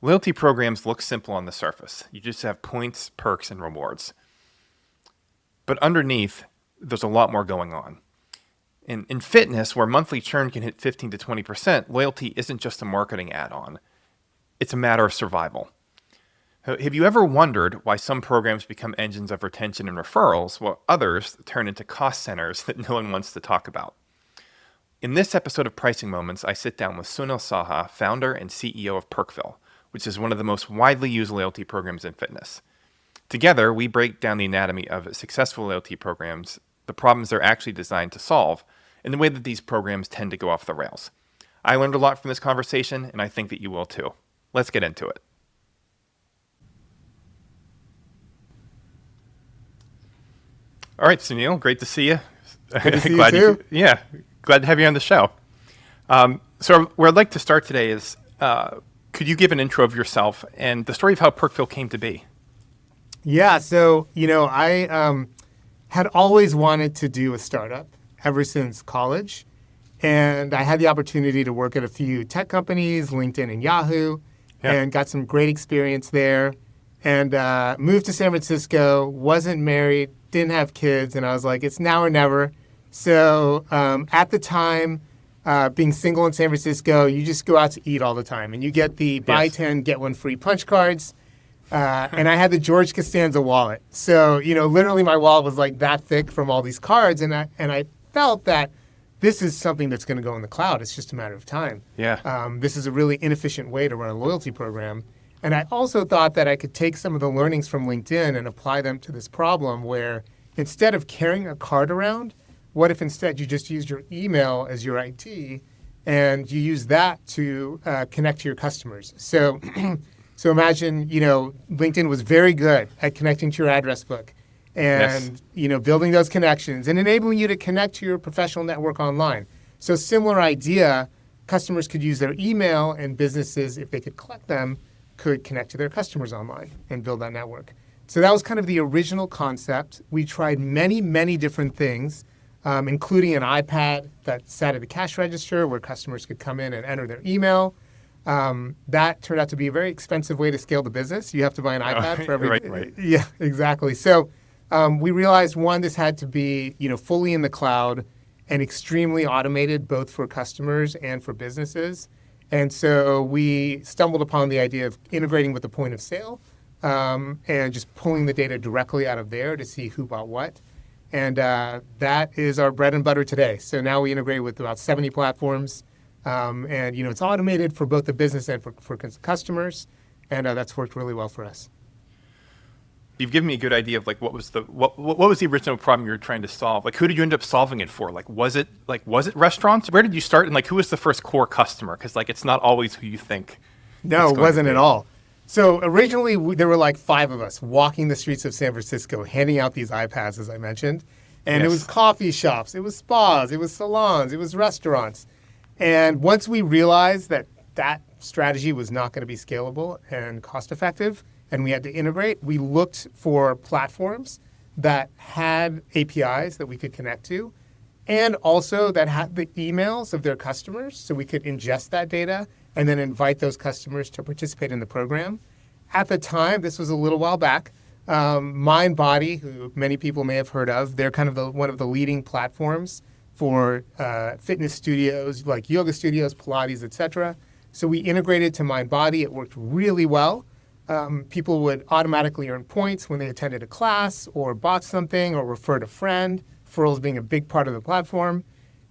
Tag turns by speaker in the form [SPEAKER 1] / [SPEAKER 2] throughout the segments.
[SPEAKER 1] Loyalty programs look simple on the surface. You just have points, perks, and rewards. But underneath, there's a lot more going on. In fitness, where monthly churn can hit 15 to 20%, loyalty isn't just a marketing add-on. It's a matter of survival. Have you ever wondered why some programs become engines of retention and referrals, while others turn into cost centers that no one wants to talk about? In this episode of Pricing Moments, I sit down with Sunil Saha, founder and CEO of Perkville, which is one of the most widely used loyalty programs in fitness. Together, we break down the anatomy of successful loyalty programs, the problems they're actually designed to solve, and the way that these programs tend to go off the rails. I learned a lot from this conversation, and I think that you will too. Let's get into it. All right, Sunil, great to see you.
[SPEAKER 2] Good to see you too.
[SPEAKER 1] Glad to have you on the show. So where I'd like to start today is, could you give an intro of yourself and the story of how Perkville came to be?
[SPEAKER 2] Yeah, so, I had always wanted to do a startup ever since college. And I had the opportunity to work at a few tech companies, LinkedIn and Yahoo, and got some great experience there. And moved to San Francisco, wasn't married, didn't have kids, and I was like, it's now or never. So at the time, being single in San Francisco, you just go out to eat all the time. And you get the buy 10, get one free punch cards. And I had the George Costanza wallet. So, literally my wallet was like that thick from all these cards. And I felt that this is something that's going to go in the cloud. It's just a matter of time. This is a really inefficient way to run a loyalty program. And I also thought that I could take some of the learnings from LinkedIn and apply them to this problem where instead of carrying a card around, what if instead you just used your email as your ID and you use that to connect to your customers? So imagine, LinkedIn was very good at connecting to your address book and, building those connections and enabling you to connect to your professional network online. So similar idea, customers could use their email and businesses, if they could collect them, could connect to their customers online and build that network. So that was kind of the original concept. We tried many, many different things, including an iPad that sat at a cash register where customers could come in and enter their email. That turned out to be a very expensive way to scale the business. You have to buy an iPad for every...
[SPEAKER 1] Right.
[SPEAKER 2] Yeah, exactly. So we realized, one, this had to be fully in the cloud and extremely automated, both for customers and for businesses. And so we stumbled upon the idea of integrating with the point of sale and just pulling the data directly out of there to see who bought what. And that is our bread and butter today. So now we integrate with about 70 platforms. And it's automated for both the business and for customers. And that's worked really well for us.
[SPEAKER 1] You've given me a good idea of what was the original problem you were trying to solve? Who did you end up solving it for? Was it restaurants? Where did you start? And who was the first core customer? Because it's not always who you think.
[SPEAKER 2] No, it wasn't at all. So originally there were 5 of us walking the streets of San Francisco, handing out these iPads, as I mentioned. And It was coffee shops, it was spas, it was salons, it was restaurants. And once we realized that strategy was not going to be scalable and cost effective, and we had to integrate, we looked for platforms that had APIs that we could connect to, and also that had the emails of their customers, so we could ingest that data and then invite those customers to participate in the program. At the time, this was a little while back, MindBody, who many people may have heard of, they're kind of one of the leading platforms for fitness studios like yoga studios, Pilates, etc. So we integrated to MindBody. It worked really well. People would automatically earn points when they attended a class or bought something or referred a friend, referrals being a big part of the platform.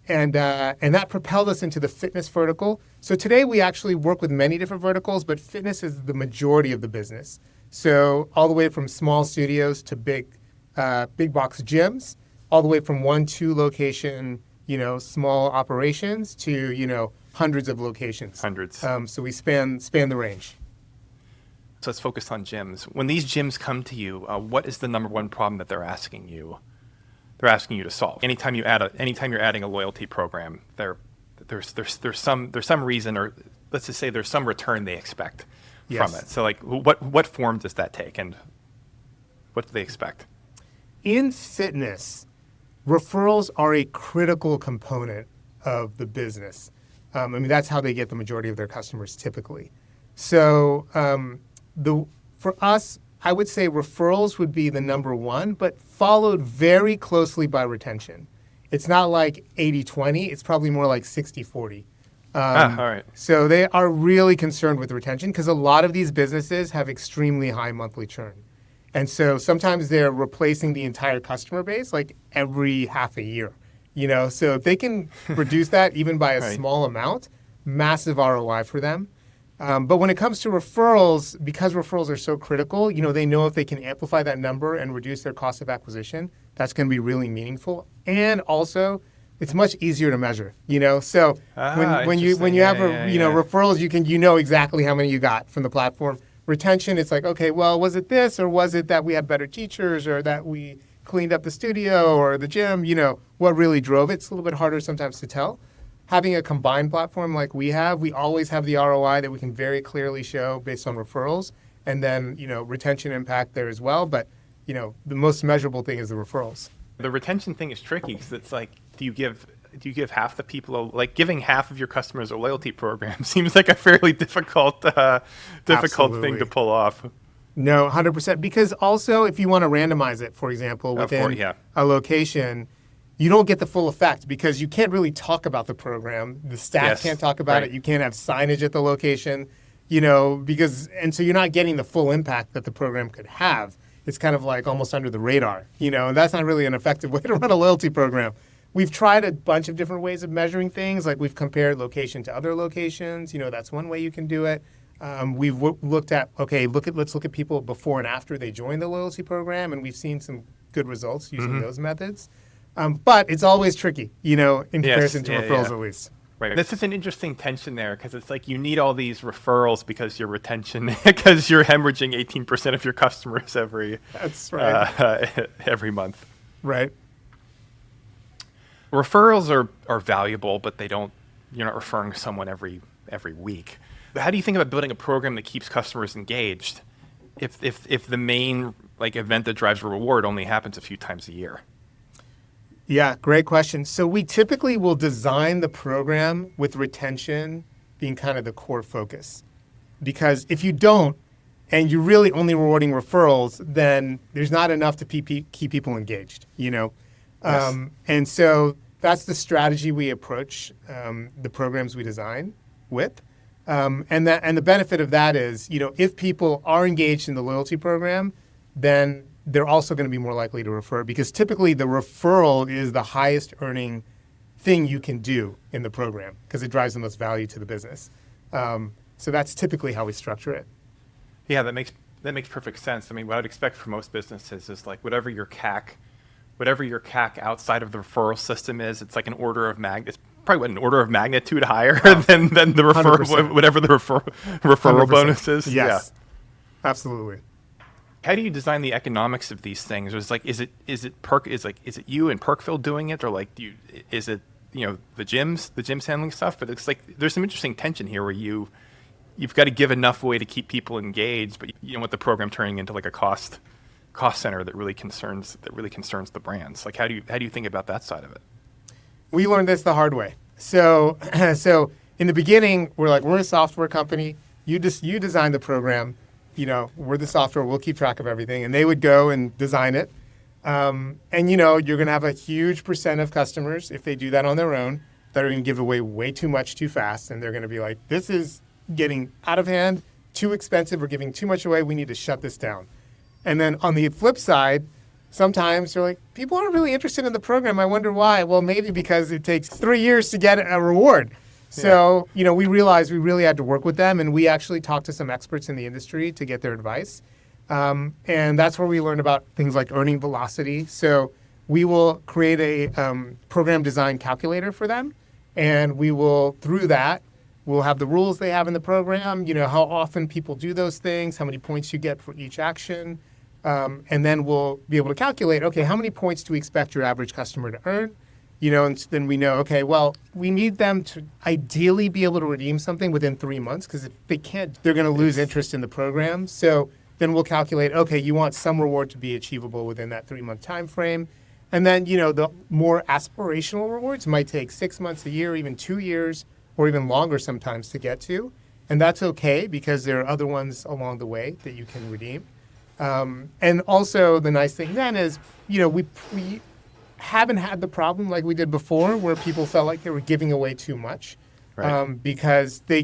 [SPEAKER 2] And that propelled us into the fitness vertical. So today we actually work with many different verticals, but fitness is the majority of the business. So all the way from small studios to big box gyms, all the way from 1-2 location, small operations to, hundreds of locations.
[SPEAKER 1] Hundreds.
[SPEAKER 2] So we span the range.
[SPEAKER 1] So let's focus on gyms. When these gyms come to you, what is the number one problem that they're asking you? They're asking you to solve. Anytime you're adding a loyalty program, there's some reason, or let's just say there's some return they expect from it. So what form does that take, and what do they expect?
[SPEAKER 2] In fitness, referrals are a critical component of the business. That's how they get the majority of their customers typically. So for us, I would say referrals would be the number one, but followed very closely by retention. It's not like 80-20, it's probably more like 60-40.
[SPEAKER 1] All right.
[SPEAKER 2] So they are really concerned with retention because a lot of these businesses have extremely high monthly churn. And so sometimes they're replacing the entire customer base like every half a year. So if they can reduce that even by a
[SPEAKER 1] Right.
[SPEAKER 2] small amount, massive ROI for them. But when it comes to referrals, because referrals are so critical, they know if they can amplify that number and reduce their cost of acquisition, that's going to be really meaningful. And also, it's much easier to measure. So when you have referrals, you know exactly how many you got from the platform. Retention, it's like, okay, well, was it this, or was it that we had better teachers, or that we cleaned up the studio or the gym? What really drove it? It's a little bit harder sometimes to tell. Having a combined platform like we always have the ROI that we can very clearly show based on referrals, and then retention impact there as well. But the most measurable thing is the referrals.
[SPEAKER 1] The retention thing is tricky because it's like, do you give half the people giving half of your customers a loyalty program seems like a fairly difficult thing to pull off.
[SPEAKER 2] No, 100%. Because also, if you want to randomize it, for example, within a location, you don't get the full effect because you can't really talk about the program. The staff can't talk about it. You can't have signage at the location, and so you're not getting the full impact that the program could have. It's kind of like almost under the radar, and that's not really an effective way to run a loyalty program. We've tried a bunch of different ways of measuring things. Like we've compared location to other locations. That's one way you can do it. We've looked at, let's look at people before and after they joined the loyalty program, and we've seen some good results using those methods. But it's always tricky, in comparison to referrals at least.
[SPEAKER 1] Right. This is an interesting tension there because it's like you need all these referrals because your retention, because you're hemorrhaging 18% of your customers
[SPEAKER 2] That's right.
[SPEAKER 1] Every month.
[SPEAKER 2] Right.
[SPEAKER 1] Referrals are valuable, but you're not referring someone every week. But how do you think about building a program that keeps customers engaged if the main event that drives a reward only happens a few times a year?
[SPEAKER 2] Yeah, great question. So we typically will design the program with retention being kind of the core focus. Because if you don't, and you're really only rewarding referrals, then there's not enough to keep people engaged, Yes. And so that's the strategy we approach the programs we design with. And the benefit of that is, if people are engaged in the loyalty program, then they're also going to be more likely to refer because typically the referral is the highest earning thing you can do in the program because it drives the most value to the business. So that's typically how we structure it.
[SPEAKER 1] Yeah, that makes perfect sense. I mean, what I'd expect for most businesses is whatever your CAC outside of the referral system is, it's like an order of magnitude higher than the referral, whatever the referral
[SPEAKER 2] 100%.
[SPEAKER 1] bonus is.
[SPEAKER 2] Yes, absolutely.
[SPEAKER 1] How do you design the economics of these things? Or is it you and Perkville doing it, or is it the gyms handling stuff? But it's there's some interesting tension here where you've got to give enough way to keep people engaged, but you don't want the program turning into a cost center that really concerns the brands. How do you think about that side of it?
[SPEAKER 2] We learned this the hard way. So in the beginning, we're a software company. You design the program. We're the software, we'll keep track of everything. And they would go and design it. And you're going to have a huge percent of customers, if they do that on their own, that are going to give away way too much too fast. And they're going to be like, this is getting out of hand, too expensive, we're giving too much away, we need to shut this down. And then on the flip side, sometimes they're like, people aren't really interested in the program. I wonder why. Well, maybe because it takes 3 years to get a reward. So, we realized we really had to work with them, and we actually talked to some experts in the industry to get their advice. And that's where we learned about things like earning velocity. So we will create a program design calculator for them, and through that, we'll have the rules they have in the program, how often people do those things, how many points you get for each action. And then we'll be able to calculate, okay, how many points do we expect your average customer to earn? And then we know, okay, well, we need them to ideally be able to redeem something within 3 months because if they can't, they're going to lose interest in the program. So then we'll calculate, okay, you want some reward to be achievable within that 3-month time frame. And then, the more aspirational rewards might take 6 months, a year, even 2 years, or even longer sometimes to get to. And that's okay because there are other ones along the way that you can redeem. And also the nice thing then is, we haven't had the problem like we did before where people felt like they were giving away too much,
[SPEAKER 1] Right.
[SPEAKER 2] because they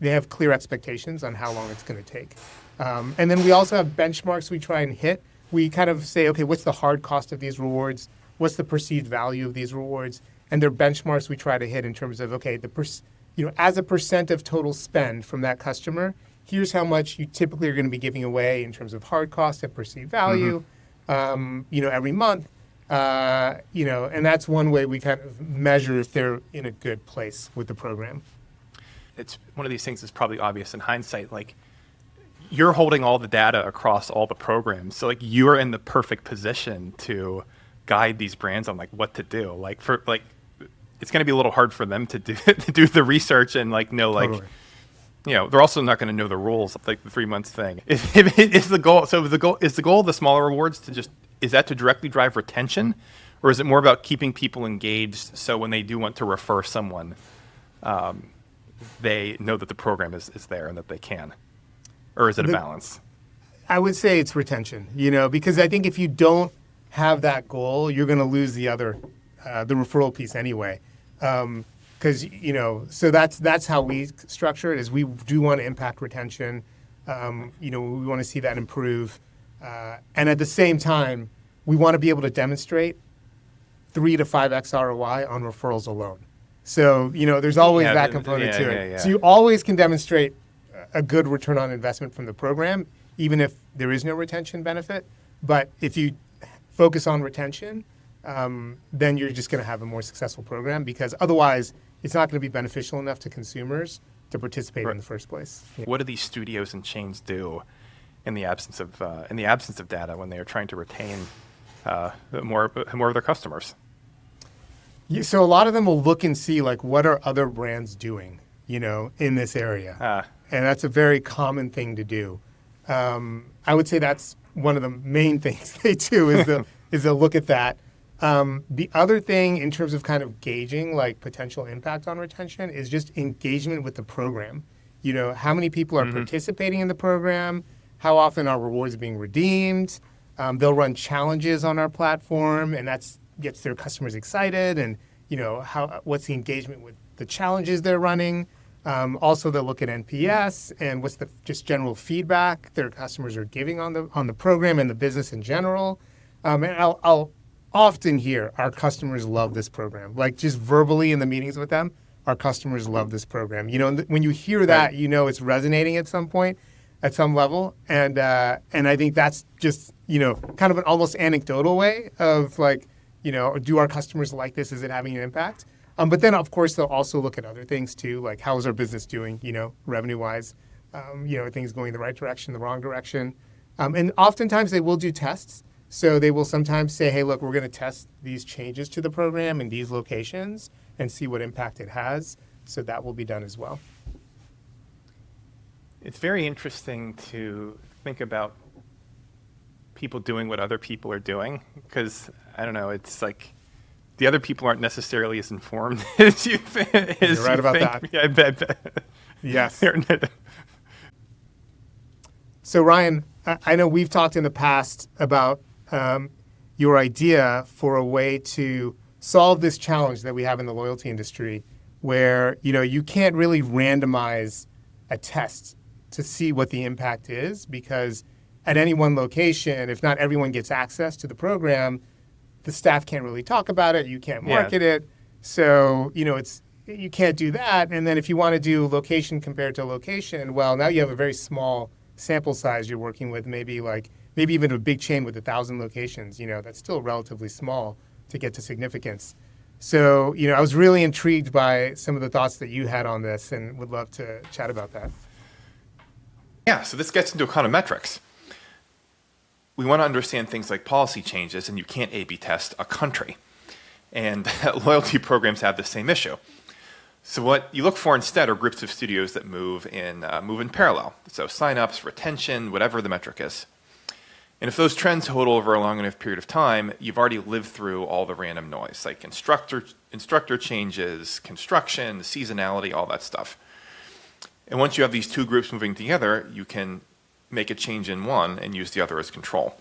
[SPEAKER 2] have clear expectations on how long it's going to take. And then we also have benchmarks we try and hit. We kind of say, okay, what's the hard cost of these rewards? What's the perceived value of these rewards? And they're benchmarks we try to hit in terms of, okay, as a percent of total spend from that customer, here's how much you typically are going to be giving away in terms of hard cost and perceived value, every month. And that's one way we kind of measure if they're in a good place with the program.
[SPEAKER 1] It's one of these things that's probably obvious in hindsight. Like, you're holding all the data across all the programs. So like you're in the perfect position to guide these brands on like what to do. Like it's going to be a little hard for them to do the research and like know like,
[SPEAKER 2] Totally.
[SPEAKER 1] they're also not going to know the rules like the 3 months thing. Is the goal of the smaller rewards is that to directly drive retention, or is it more about keeping people engaged so when they do want to refer someone, they know that the program is there and that they can? Or is it a balance?
[SPEAKER 2] I would say it's retention, because I think if you don't have that goal, you're going to lose the referral piece anyway. Because, so that's how we structure it is we do want to impact retention. We want to see that improve. And at the same time, we want to be able to demonstrate 3 to 5x ROI on referrals alone. So, there's always that component to it.
[SPEAKER 1] Yeah.
[SPEAKER 2] So you always can demonstrate a good return on investment from the program, even if there is no retention benefit. But if you focus on retention, then you're just going to have a more successful program because otherwise it's not going to be beneficial enough to consumers to participate in the first place. Yeah.
[SPEAKER 1] What do these studios and chains do in the absence of data when they are trying to retain more of their customers?
[SPEAKER 2] So a lot of them will look and see like what are other brands doing, in this area. And that's a very common thing to do. I would say that's one of the main things they do is they'll look at that. The other thing in terms of kind of gauging like potential impact on retention is just engagement with the program. How many people are participating in the program? How often are rewards being redeemed? They'll run challenges on our platform, and that gets their customers excited. And what's the engagement with the challenges they're running? Also, they'll look at NPS and what's the just general feedback their customers are giving on the program and the business in general. And I'll often hear our customers love this program. Like just verbally in the meetings with them, our customers love this program. And when you hear that, it's resonating at some point, at some level. And I think that's just kind of an almost anecdotal way of like, do our customers like this? Is it having an impact? But then, of course, they'll also look at other things, too, like how is our business doing, revenue-wise? Are things going the right direction, the wrong direction? And oftentimes, they will do tests. So they will sometimes say, hey, look, we're going to test these changes to the program in these locations and see what impact it has. So that will be done as well.
[SPEAKER 1] It's very interesting to think about people doing what other people are doing because, I don't know, it's like the other people aren't necessarily as informed as you think.
[SPEAKER 2] You're right about that.
[SPEAKER 1] Yeah, I bet.
[SPEAKER 2] Yes. So, Ryan, I know we've talked in the past about your idea for a way to solve this challenge that we have in the loyalty industry where, you can't really randomize a test to see what the impact is because at any one location, if not everyone gets access to the program, the staff can't really talk about it. You can't market it. So, you can't do that. And then if you want to do location compared to location, well, now you have a very small sample size you're working with, maybe even a big chain with 1,000 locations, that's still relatively small to get to significance. So, I was really intrigued by some of the thoughts that you had on this and would love to chat about that.
[SPEAKER 1] Yeah, so this gets into econometrics. We want to understand things like policy changes, and you can't A/B test a country. And loyalty programs have the same issue. So what you look for instead are groups of studios that move in parallel. So signups, retention, whatever the metric is. And if those trends hold over a long enough period of time, you've already lived through all the random noise, like instructor changes, construction, seasonality, all that stuff. And once you have these two groups moving together, you can make a change in one and use the other as control.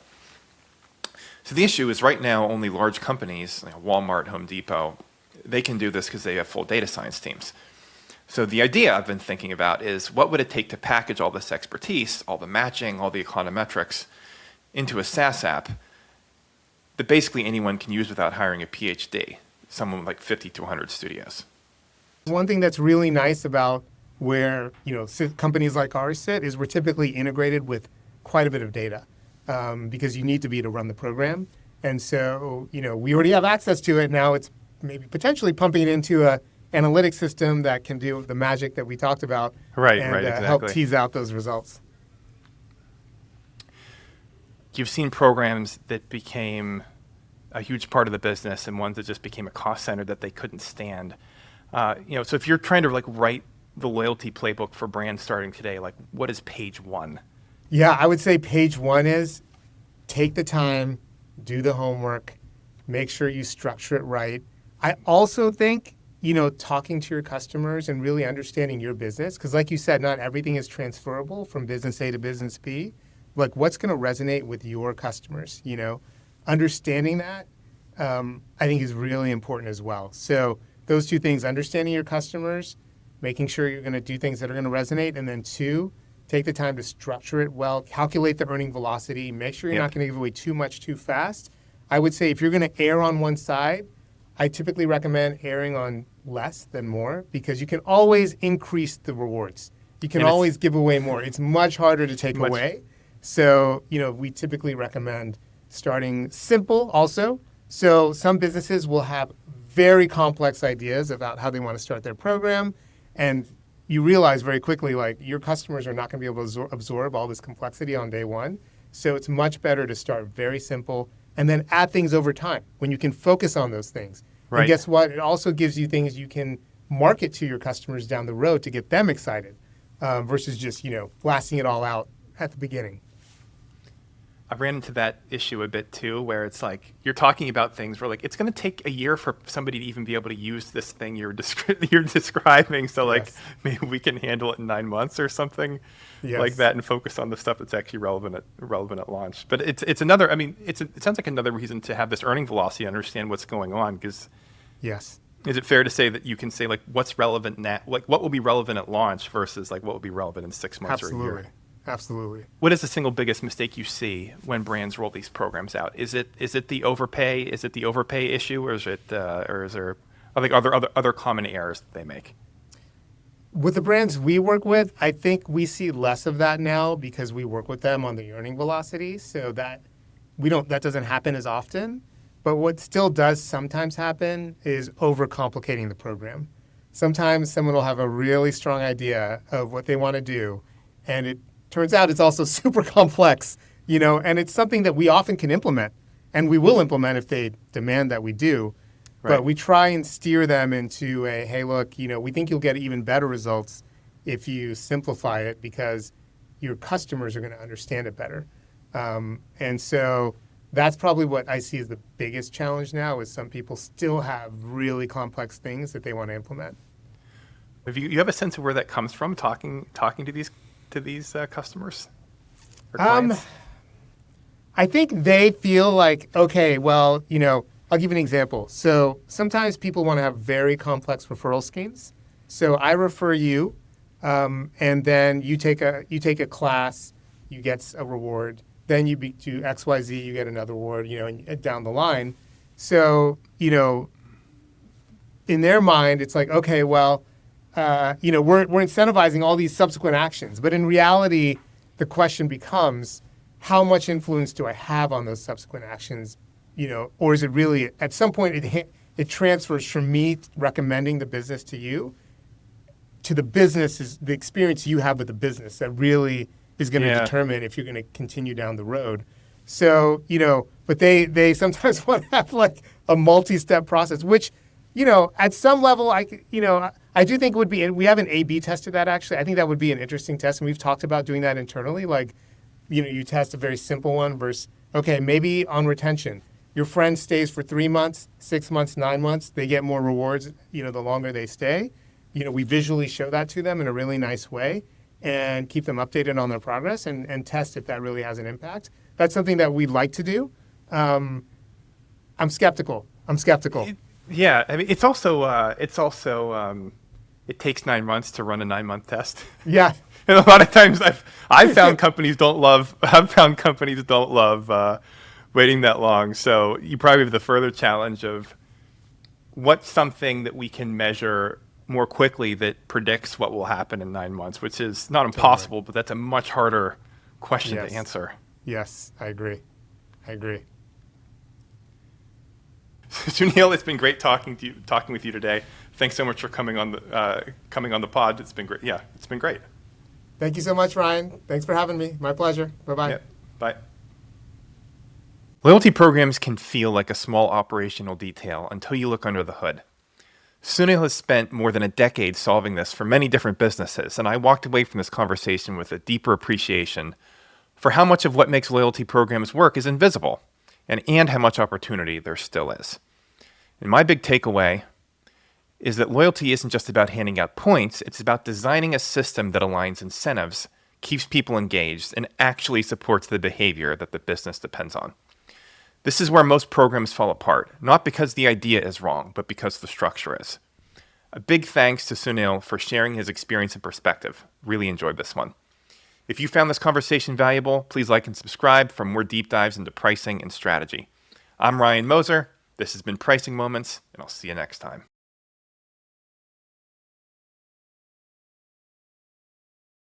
[SPEAKER 1] So the issue is right now only large companies, like Walmart, Home Depot, they can do this because they have full data science teams. So the idea I've been thinking about is what would it take to package all this expertise, all the matching, all the econometrics into a SaaS app that basically anyone can use without hiring a PhD, someone with like 50 to 100 studios.
[SPEAKER 2] One thing that's really nice about where companies like ours sit is we're typically integrated with quite a bit of data because you need to be to run the program. And so, we already have access to it. Now it's maybe potentially pumping it into a analytics system that can do the magic that we talked about
[SPEAKER 1] Exactly.
[SPEAKER 2] Help tease out those results.
[SPEAKER 1] You've seen programs that became a huge part of the business and ones that just became a cost center that they couldn't stand. So if you're trying to write the loyalty playbook for brands starting today, what is page one?
[SPEAKER 2] Yeah, I would say page one is take the time, do the homework, make sure you structure it right. I also think, talking to your customers and really understanding your business, because like you said, not everything is transferable from business A to business B. What's going to resonate with your customers, Understanding that, I think is really important as well. So those two things, understanding your customers, making sure you're going to do things that are going to resonate, and then two, take the time to structure it well, calculate the earning velocity, make sure you're not going to give away too much too fast. I would say if you're going to err on one side, I typically recommend erring on less than more because you can always increase the rewards. You can always give away more. It's much harder to take away. So, we typically recommend starting simple also. So some businesses will have very complex ideas about how they want to start their program. And you realize very quickly, your customers are not going to be able to absorb all this complexity on day one. So it's much better to start very simple and then add things over time when you can focus on those things. Right. And guess what? It also gives you things you can market to your customers down the road to get them excited versus just, blasting it all out at the beginning.
[SPEAKER 1] I ran into that issue a bit too, where it's you're talking about things where it's going to take a year for somebody to even be able to use this thing you're describing. So maybe we can handle it in 9 months or something like that, and focus on the stuff that's actually relevant at launch. But it's another. I mean, it sounds like another reason to have this earning velocity, understand what's going on. Because is it fair to say that you can say what's relevant now, what will be relevant at launch versus what will be relevant in 6 months or a year?
[SPEAKER 2] Absolutely.
[SPEAKER 1] What is the single biggest mistake you see when brands roll these programs out? Is it the overpay? Is it the overpay issue, or is there other common errors that they make?
[SPEAKER 2] With the brands we work with, I think we see less of that now because we work with them on the earning velocity, so that doesn't happen as often. But what still does sometimes happen is overcomplicating the program. Sometimes someone will have a really strong idea of what they want to do, and it turns out it's also super complex, and it's something that we often can implement, and we will implement if they demand that we do. Right. But we try and steer them into hey, look, we think you'll get even better results if you simplify it because your customers are going to understand it better. And so that's probably what I see as the biggest challenge now is some people still have really complex things that they want to implement.
[SPEAKER 1] You have a sense of where that comes from, talking to these customers or clients?
[SPEAKER 2] I think they feel okay, well, I'll give you an example. So sometimes people want to have very complex referral schemes. So I refer you, and then you take a class, you get a reward. Then you do XYZ, you get another reward, and down the line. So, in their mind, it's okay, well, we're incentivizing all these subsequent actions. But in reality, the question becomes, how much influence do I have on those subsequent actions? Or is it really, at some point, it transfers from me recommending the business to you to the business, the experience you have with the business that really is going to determine if you're going to continue down the road. So, but they sometimes want to have a multi-step process, which, at some level, I do think it would be, and we haven't A/B tested that actually. I think that would be an interesting test, and we've talked about doing that internally. You test a very simple one versus, okay, maybe on retention. Your friend stays for 3 months, 6 months, 9 months. They get more rewards, the longer they stay. we visually show that to them in a really nice way and keep them updated on their progress and test if that really has an impact. That's something that we'd like to do. I'm skeptical.
[SPEAKER 1] Yeah, I mean, it takes 9 months to run a 9-month test.
[SPEAKER 2] Yeah.
[SPEAKER 1] And a lot of times I've found companies don't love waiting that long. So you probably have the further challenge of what's something that we can measure more quickly that predicts what will happen in 9 months, which is not impossible, but that's a much harder question to answer.
[SPEAKER 2] Yes, I agree.
[SPEAKER 1] Sunil, it's been great talking with you today. Thanks so much for coming on the pod. It's been great. Yeah, it's been great.
[SPEAKER 2] Thank you so much, Ryan. Thanks for having me. My pleasure. Bye-bye.
[SPEAKER 1] Yeah, bye. Loyalty programs can feel like a small operational detail until you look under the hood. Sunil has spent more than a decade solving this for many different businesses, and I walked away from this conversation with a deeper appreciation for how much of what makes loyalty programs work is invisible, and how much opportunity there still is. And my big takeaway is that loyalty isn't just about handing out points, it's about designing a system that aligns incentives, keeps people engaged, and actually supports the behavior that the business depends on. This is where most programs fall apart, not because the idea is wrong, but because the structure is. A big thanks to Sunil for sharing his experience and perspective. Really enjoyed this one. If you found this conversation valuable, please like and subscribe for more deep dives into pricing and strategy. I'm Ryan Moser. This has been Pricing Moments, and I'll see you next time.